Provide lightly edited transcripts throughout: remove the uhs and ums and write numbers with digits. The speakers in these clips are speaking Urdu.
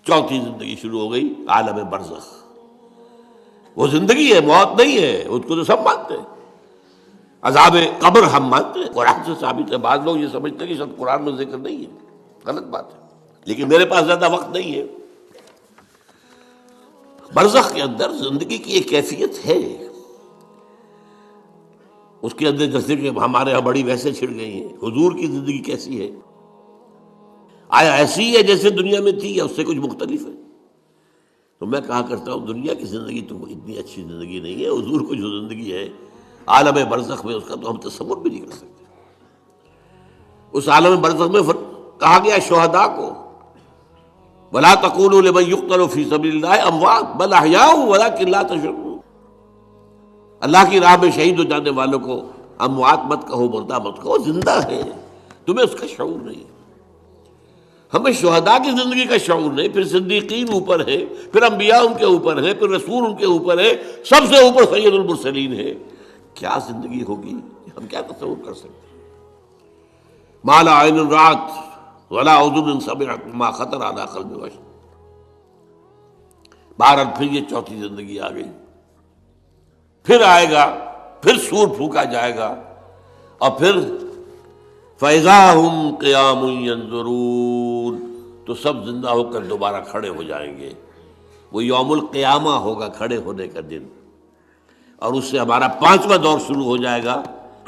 چوتھی زندگی شروع ہو گئی، عالم برزخ۔ وہ زندگی ہے، موت نہیں ہے، اس کو تو سب مانتے ہیں۔ عذاب قبر ہم مانتے ہیں، قرآن سے ثابت ہے۔ بعض لوگ یہ سمجھتے ہیں کہ شاید قرآن میں ذکر نہیں ہے، غلط بات ہے، لیکن میرے پاس زیادہ وقت نہیں ہے۔ برزخ کے اندر زندگی کی ایک کیفیت ہے، اس کے اندر جیسے کہ ہمارے یہاں بڑی ویسے چھڑ گئی ہیں۔ حضور کی زندگی کیسی ہے؟ آیا ایسی ہے جیسے دنیا میں تھی یا اس سے کچھ مختلف ہے؟ تو میں کہا کرتا ہوں دنیا کی زندگی تو اتنی اچھی زندگی نہیں ہے، حضور کو جو زندگی ہے عالم برزخ میں، اس کا تو ہم تصور بھی نہیں کر سکتے۔ اس عالم برزخ میں کہا گیا شہداء کو وَلَا تَقُولُوا لِمَن يُقْتَلُ فِي سَبِيلِ اللَّهِ أَمْوَاتٌ بَلْ أَحْيَاءٌ وَلَٰكِن لَا تَشْعُرُونَ۔ اللہ کی راہ میں شہید ہو جانے والوں کو اموات مت کہو، مردہ مت کہو، زندہ ہے، تمہیں اس کا شعور نہیں۔ ہمیں شہداء کی زندگی کا شعور نہیں، پھر صدیقین اوپر ہے، پھر انبیاء ان کے اوپر ہے، پھر رسول ان کے اوپر ہے، سب سے اوپر سید المرسلین ہے۔ کیا زندگی ہوگی، ہم کیا تصور کر سکتے ہیں؟ ما لا عین رأت ولا اذن سمعت ما خطر علی قلب بشر۔ بہرحال پھر یہ چوتھی زندگی آ گئی، پھر آئے گا، پھر سور پھونکا جائے گا، اور پھر فَإِذَا هُمْ قِيَامٌ يَنظُرُونَ، تو سب زندہ ہو کر دوبارہ کھڑے ہو جائیں گے۔ وہ یوم القیامہ ہوگا، کھڑے ہونے کا دن، اور اس سے ہمارا پانچواں دور شروع ہو جائے گا،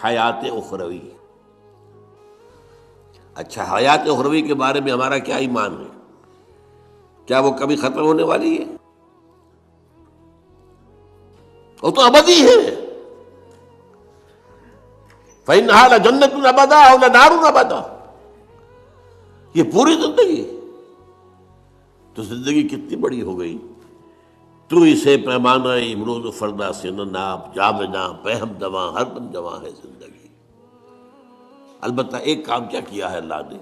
حیات اخروی۔ اچھا، حیات اخروی کے بارے میں ہمارا کیا ایمان ہے؟ کیا وہ کبھی ختم ہونے والی ہے؟ وہ تو ابدی ہے۔ فَإِنَّهَا لَجَنَّةٌ أَبَدًا أَوْ لَنَارٌ أَبَدًا۔ یہ پوری زندگی تو زندگی کتنی بڑی ہو گئی۔ تو اسے پیمانہ امروز و فردا سے نہ ناپ، جامنا پہم دواں ہر دم جواں ہے زندگی۔ البتہ ایک کام کیا کیا ہے اللہ نے،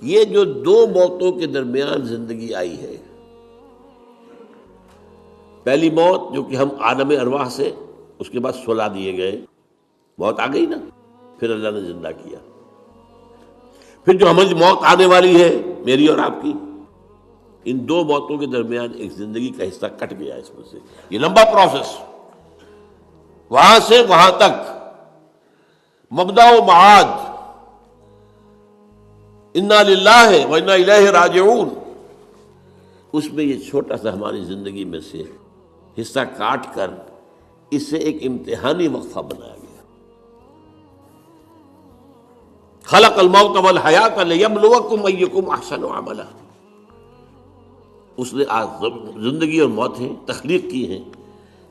یہ جو دو موتوں کے درمیان زندگی آئی ہے، پہلی موت جو کہ ہم عالم ارواح سے، اس کے بعد سلا دیے گئے، موت آ گئی نا، پھر اللہ نے زندہ کیا۔ پھر جو ہمیں موت آنے والی ہے میری اور آپ کی، ان دو موتوں کے درمیان ایک زندگی کا حصہ کٹ گیا اس میں سے۔ یہ لمبا پروسیس، وہاں سے وہاں تک، مبدا و معاد، انا للہ و انا الیہ راجعون، اس میں یہ چھوٹا سا ہماری زندگی میں سے حصہ کاٹ کر اس سے ایک امتحانی وقفہ بنایا گیا۔ خلق الموت والحیات لیبلوکم ایکم احسن عملا۔ اس نے زندگی اور موتیں تخلیق کی ہیں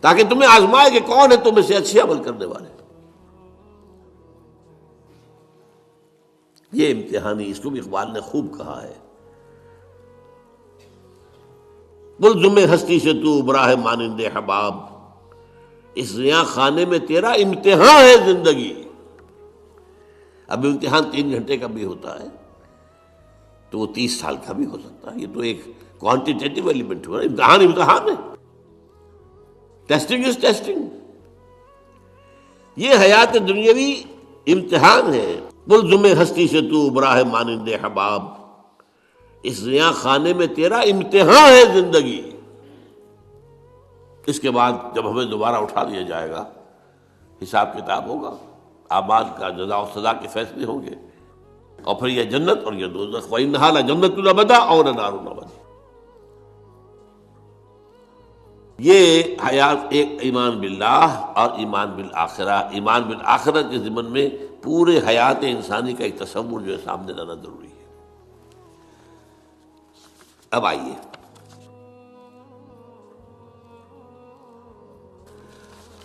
تاکہ تمہیں آزمائے کہ کون ہے تم میں سے اچھے عمل کرنے والے۔ یہ امتحانی، اس کو بھی اقبال نے خوب کہا ہے، ملزم ہستی سے تو ابرا ہے مانند حباب، اس زیاں خانے میں تیرا امتحان ہے زندگی۔ اب امتحان 3 گھنٹے کا بھی ہوتا ہے تو وہ 30 سال کا بھی ہو سکتا ہے۔ یہ تو ایک کوانٹیٹیو ایلیمنٹ ہوا، امتحان ہے، ٹیسٹنگ از ٹیسٹنگ۔ یہ حیات دنیاوی امتحان ہے، ملزم ہستی سے تو ابرا ہے مانند حباب، اس زیاں خانے میں تیرا امتحان ہے زندگی۔ اس کے بعد جب ہمیں دوبارہ اٹھا دیا جائے گا، حساب کتاب ہوگا، اعمال کا جزا و سزا کے فیصلے ہوں گے، اور پھر یہ جنت اور یہ دوزخ۔ وَإِنَّهَا لَجَنَّةٌ أَبَدًا أَوْ لَنَارٌ أَبَدًا۔ یہ حیات ایک ایمان باللہ اور ایمان بالآخرہ، ایمان بالآخرہ کے ضمن میں پورے حیات انسانی کا ایک تصور جو ہے سامنے لانا ضروری ہے۔ اب آئیے،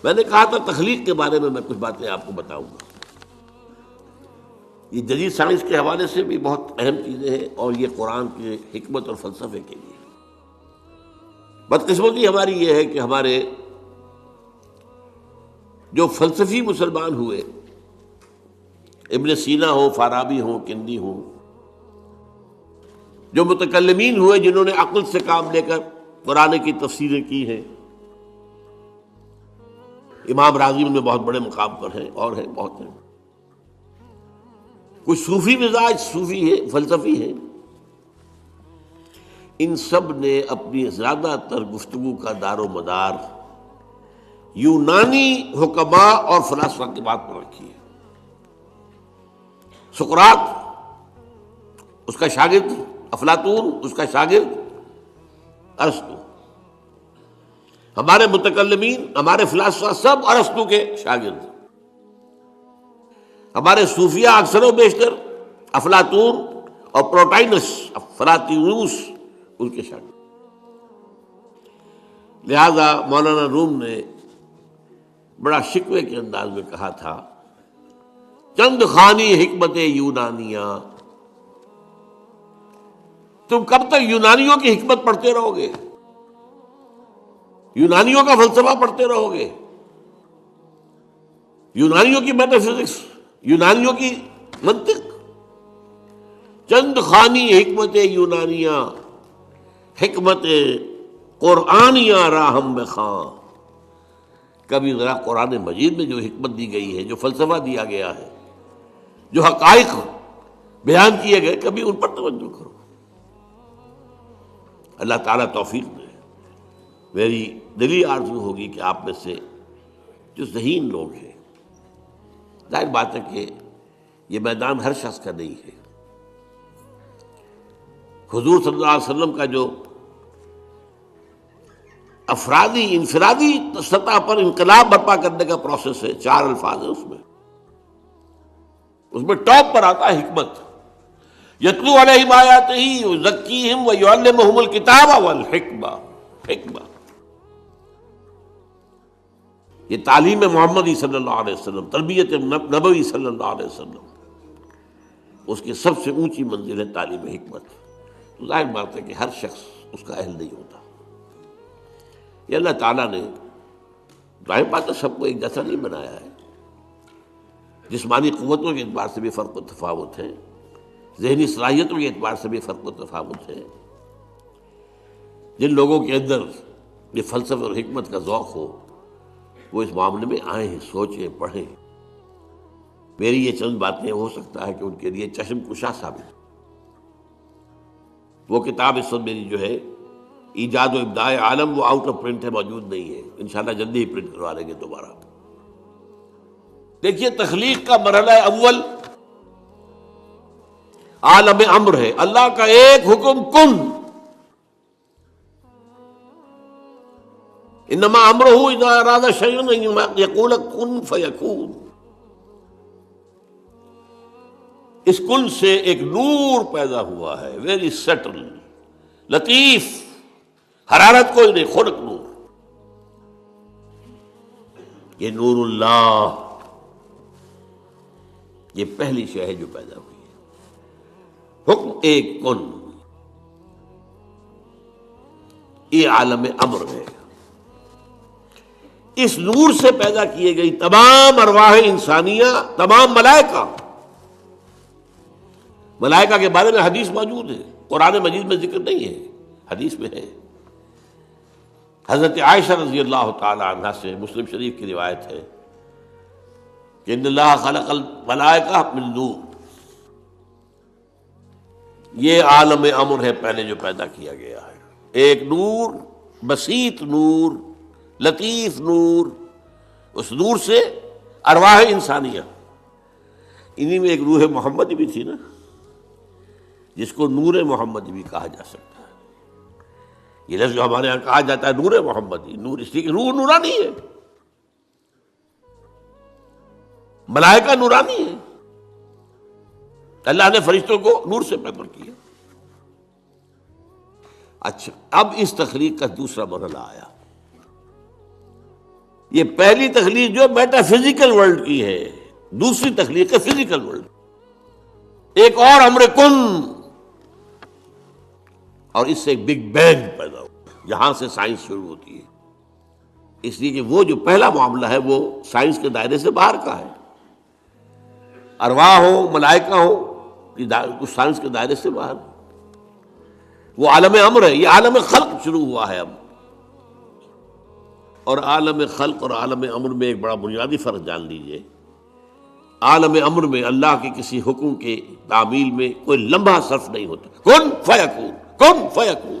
میں نے کہا تھا تخلیق کے بارے میں کچھ باتیں آپ کو بتاؤں گا۔ یہ جدید سائنس کے حوالے سے بھی بہت اہم چیزیں ہیں، اور یہ قرآن کی حکمت اور فلسفے کے لیے۔ بدقسمتی ہماری یہ ہے کہ ہمارے جو فلسفی مسلمان ہوئے، ابن سینا ہو، فارابی ہو، کندی ہو، جو متکلمین ہوئے جنہوں نے عقل سے کام لے کر قرآن کی تفسیریں کی ہیں، امام راضی ان میں بہت بڑے مقام پر ہیں، اور ہیں بہت ہیں، کچھ صوفی مزاج صوفی ہے، فلسفی ہے، ان سب نے اپنی زیادہ تر گفتگو کا دار و مدار یونانی حکماء اور فلاسفہ کی بات پر رکھی ہے۔ سقراط اس کا شاگرد، افلاطون اس کا شاگرد، ارسطو۔ ہمارے متکلمین، ہمارے فلاسفہ سب ارسطو کے شاگرد۔ ہمارے صوفیہ اکثر و بیشتر افلاطون اور پروٹائنس، فلاطینوس ان کے شاگرد۔ لہذا مولانا روم نے بڑا شکوے کے انداز میں کہا تھا، چند خوانی حکمت یونانیہ، تم کب تک یونانیوں کی حکمت پڑھتے رہو گے، یونانیوں کا فلسفہ پڑھتے رہو گے، یونانیوں کی میٹا فزکس، یونانیوں کی منطق؟ چند خوانی حکمت یونانیہ، حکمت قرآنیہ راہم میں خاں۔ کبھی ذرا قرآن مجید میں جو حکمت دی گئی ہے، جو فلسفہ دیا گیا ہے، جو حقائق بیان کیے گئے، کبھی ان پر توجہ کرو۔ اللہ تعالیٰ توفیق دے۔ میری دلی آرزو ہوگی کہ آپ میں سے جو ذہین لوگ ہیں، ظاہر بات ہے کہ یہ میدان ہر شخص کا نہیں ہے۔ حضور صلی اللہ علیہ وسلم کا جو افرادی انفرادی سطح پر انقلاب برپا کرنے کا پروسیس ہے، 4 الفاظ ہیں اس میں ٹاپ پر آتا ہے حکمت۔ یتلو علیہم آیاتہ یزکیہم ویعلمہم الکتاب والحکمہ۔ حکمہ یہ تعلیم محمدی صلی اللہ علیہ وسلم، تربیت نبوی صلی اللہ علیہ وسلم، اس کی سب سے اونچی منزل ہے تعلیم حکمت۔ تو ظاہر بات ہے کہ ہر شخص اس کا اہل نہیں ہوتا۔ یہ اللہ تعالیٰ نے ظاہر بات ہے سب کو ایک جیسا نہیں بنایا ہے۔ جسمانی قوتوں کے اعتبار سے بھی فرق و تفاوت ہے، ذہنی صلاحیتوں کے اعتبار سے بھی فرق و تفاوت ہے۔ جن لوگوں کے اندر یہ فلسفہ اور حکمت کا ذوق ہو وہ اس معاملے میں آئیں، سوچیں، پڑھیں۔ میری یہ چند باتیں ہو سکتا ہے کہ ان کے لیے چشم کشا ثابت۔ وہ کتاب اس وقت میری جو ہے ایجاد و ابداع عالم، وہ آؤٹ آف پرنٹ ہے، موجود نہیں ہے، انشاءاللہ جلدی ہی پرنٹ کروا لیں گے دوبارہ۔ دیکھیے تخلیق کا مرحلہ اول عالم امر ہے، اللہ کا ایک حکم کن، انما امرہ اذا اراد شیئا ان یقول کن فیکون۔ اس کن سے ایک نور پیدا ہوا ہے، ویری سٹل، لطیف، حرارت کوئی نہیں، خلق نور۔ یہ نور اللہ، یہ پہلی شے ہے جو پیدا ہوئی ہے۔ حکم ایک کن، یہ عالم امر ہے۔ اس نور سے پیدا کیے گئی تمام ارواح انسانیہ، تمام ملائکہ۔ ملائکہ کے بارے میں حدیث موجود ہے، قرآن مجید میں ذکر نہیں ہے، حدیث میں ہے۔ حضرت عائشہ رضی اللہ تعالی عنہا سے مسلم شریف کی روایت ہے کہ ان اللہ خلق الملائکہ من نور۔ یہ عالم امر ہے پہلے جو پیدا کیا گیا ہے، ایک نور، بسیط نور، لطیف نور۔ اس نور سے ارواح انسانیہ، انہی میں ایک روح محمدی بھی تھی نا، جس کو نور محمدی بھی کہا جا سکتا ہے۔ یہ لفظ جو ہمارے یہاں کہا جاتا ہے نور محمدی، نور اس لیے کہ روح نورانی ہے، ملائکہ نورانی ہے، اللہ نے فرشتوں کو نور سے پیدا کیا۔ اچھا، اب اس تخلیق کا دوسرا مرحلہ آیا۔ یہ پہلی تخلیق جو میٹا فزیکل ورلڈ کی ہے، دوسری تخلیق ہے فزیکل ورلڈ۔ ایک اور امر کن، اور اس سے ایک بگ بینگ پیدا ہو، یہاں سے سائنس شروع ہوتی ہے۔ اس لیے کہ وہ جو پہلا معاملہ ہے وہ سائنس کے دائرے سے باہر کا ہے، ارواح ہو، ملائکہ ہو، اس سائنس کے دائرے سے باہر۔ وہ عالم امر ہے، یہ عالم خلق شروع ہوا ہے اب۔ اور عالم خلق اور عالم امر میں ایک بڑا بنیادی فرق جان لیجئے۔ عالم امر میں اللہ کے کسی حکم کے تعمیل میں کوئی لمحہ صرف نہیں ہوتا، کن فیکون، کن فیکون۔